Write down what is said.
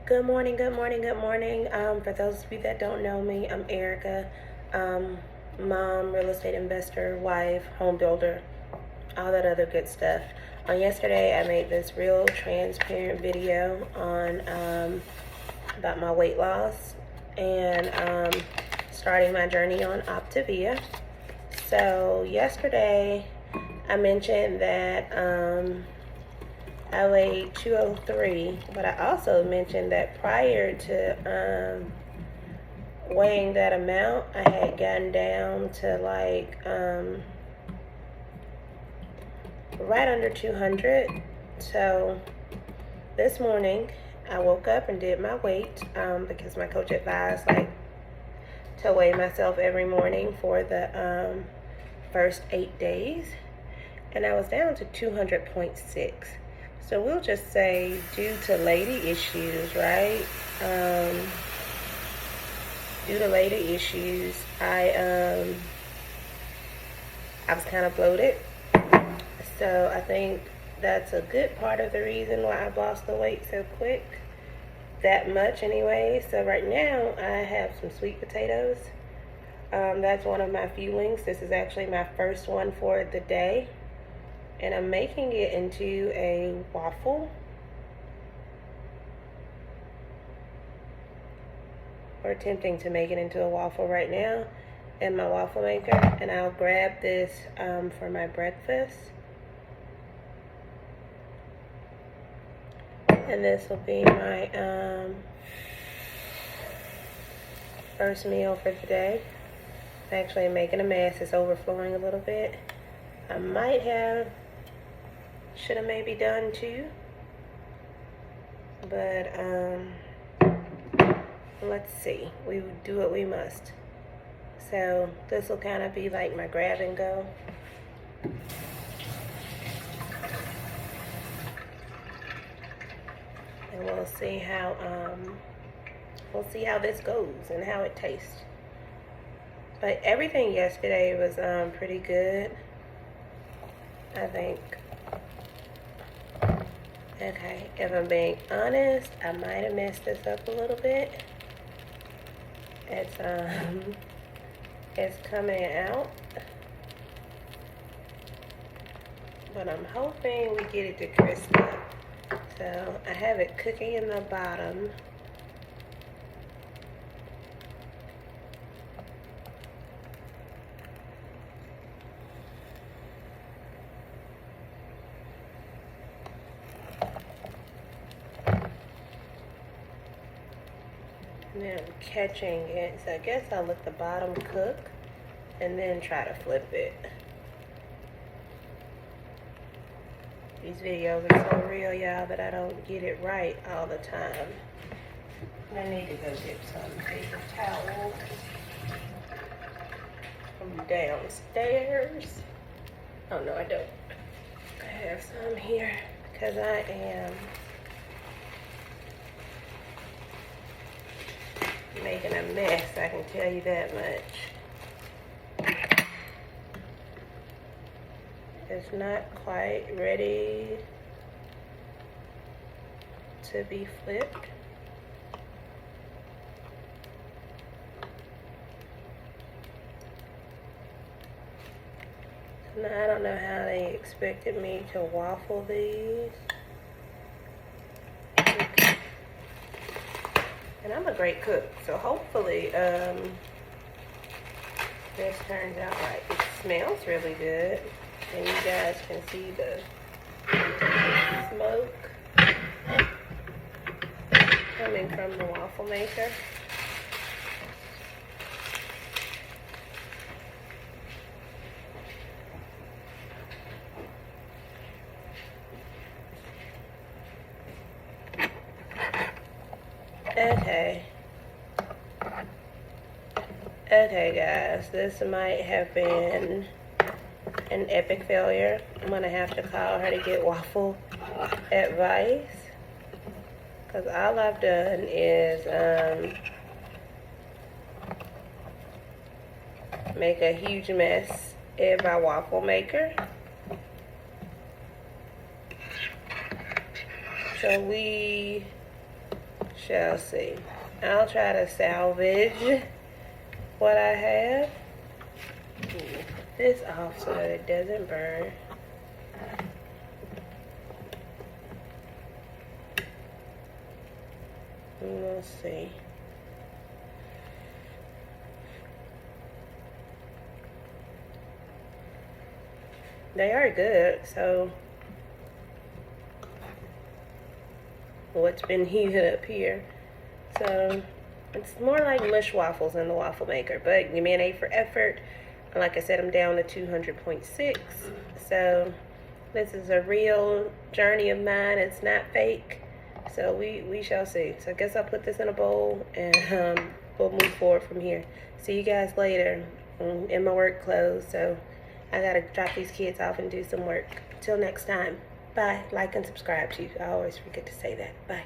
Good morning, good morning, good morning. For those of you that don't know me, I'm Erica, mom, real estate investor, wife, home builder, all that other good stuff. Yesterday, I made this real transparent video on about my weight loss and starting my journey on Optavia. So yesterday, I mentioned that I weighed 203, but I also mentioned that prior to weighing that amount, I had gotten down to like right under 200. So this morning, I woke up and did my weight because my coach advised like to weigh myself every morning for the first 8 days, and I was down to 200.6. So we'll just say due to lady issues, right? Due to lady issues, I was kind of bloated. So I think that's a good part of the reason why I lost the weight so quick. That much anyway. So right now I have some sweet potatoes. That's one of my fuelings. This is actually my first one for the day. And I'm making it into a waffle. Or attempting to make it into a waffle right now in my waffle maker. And I'll grab this for my breakfast. And this will be my first meal for the day. Actually, I'm making a mess. It's overflowing a little bit. I might have, should have maybe done two. But let's see. We do what we must. So this will kind of be like my grab and go. And we'll see how this goes and how it tastes. But everything yesterday was pretty good, I think. Okay, if I'm being honest, I might have messed this up a little bit. It's coming out, but I'm hoping we get it to crisp up. So I have it cooking in the bottom. And then I'm catching it. So I guess I'll let the bottom cook and then try to flip it. These videos are so real, y'all, that I don't get it right all the time. I need to go get some paper towels from downstairs. Oh, no, I don't. I have some here because I am making a mess, I can tell you that much. It's not quite ready to be flipped. Now, I don't know how they expected me to waffle these. And I'm a great cook, so hopefully this turns out right. It smells really good. And you guys can see the smoke coming from the waffle maker. Okay guys, this might have been an epic failure. I'm gonna have to call her to get waffle advice, because all I've done is make a huge mess in my waffle maker. So we shall see. I'll try to salvage what I have. Put this off so that it doesn't burn. We'll see. They are good, so what's been heated up here. So it's more like mush waffles in the waffle maker, but you made for effort. And like I said, I'm down to 200.6. So this is a real journey of mine. It's not fake. So we shall see. So I guess I'll put this in a bowl and we'll move forward from here. See you guys later. I'm in my work clothes, so I gotta drop these kids off and do some work. Till next time. Bye. Like and subscribe to you. I always forget to say that. Bye.